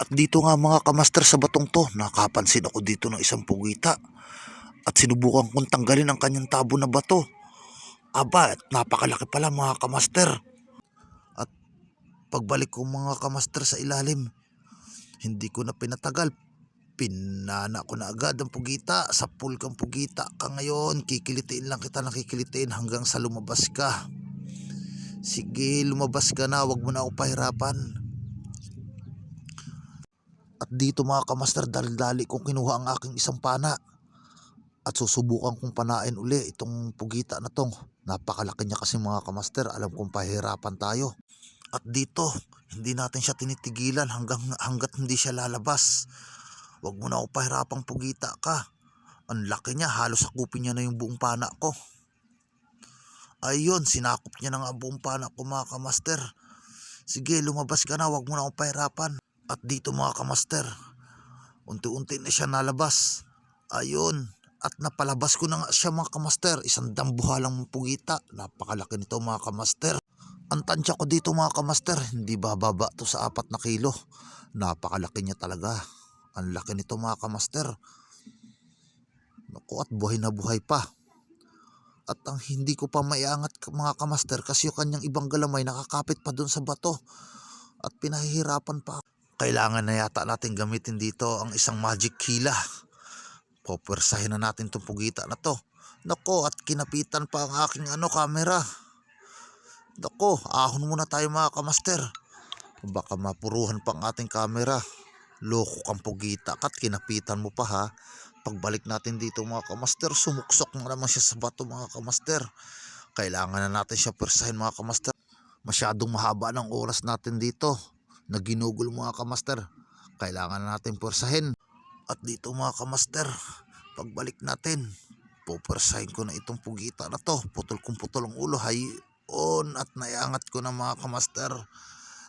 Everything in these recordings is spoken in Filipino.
At dito nga mga kamaster sa batong to, nakapansin ako dito ng isang pugita at sinubukan kong tanggalin ang kanyang tabo na bato. Aba, napakalaki pala mga kamaster. At pagbalik ko mga kamaster sa ilalim, hindi ko na pinatagal. Pinana ko na agad ang pugita. Sa pool kang pugita ka ngayon, kikilitiin lang kita, nakikilitiin hanggang sa lumabas ka. Sige, lumabas ka na, wag mo na ako pahirapan. At dito mga kamaster, dali-dali kong kinuha ang aking isang pana at susubukan kong panain uli itong pugita na tong. Napakalaki niya kasi mga kamaster, alam kong pahirapan tayo. At dito, hindi natin siya tinitigilan hanggat hindi siya lalabas. Wag mo na ako pahirapang pugita ka. Ang laki niya, halos sakupin niya na yung buong pana ko. Ayun, sinakop niya na nga buong pana ko mga kamaster. Sige, lumabas ka na, wag mo na ako pahirapan. At dito mga kamaster, unti-unti na siya nalabas. Ayun, at napalabas ko na nga siya mga kamaster. Isang dambuhalang pugita. Napakalaki nito mga kamaster. Ang tansya ko dito mga kamaster, hindi bababa to sa 4 na kilo. Napakalaki niya talaga. Ang laki nito mga kamaster. Naku, at buhay na buhay pa. At ang hindi ko pa maiangat mga kamaster kasi yung kanyang ibang galamay nakakapit pa doon sa bato. At pinahihirapan pa. Kailangan na yata natin gamitin dito ang isang magic hila. Popwersahin na natin itong pugita na to. Nako, at kinapitan pa ang aking camera. Nako, ahon muna tayo mga kamaster. Baka mapuruhan pa ang ating camera. Loko kang pugita at kinapitan mo pa ha. Pagbalik natin dito mga kamaster, sumuksok na naman siya sa bato mga kamaster. Kailangan na natin siya pwersahin mga kamaster. Masyadong mahaba ng oras natin dito. Naginugol mga kamaster. Kailangan na natin pwersahin. At dito mga kamaster, pagbalik natin, pupwersahin ko na itong pugita na to. Putol kong putol ang ulo. Hayon, at naiangat ko na mga kamaster.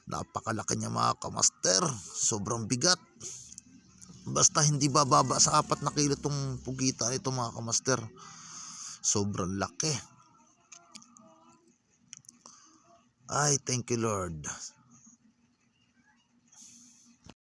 Napakalaki niya mga kamaster. Sobrang bigat. Basta hindi bababa sa 4 na kilo itong pugita nito mga kamaster. Sobrang laki. Ay, thank you Lord.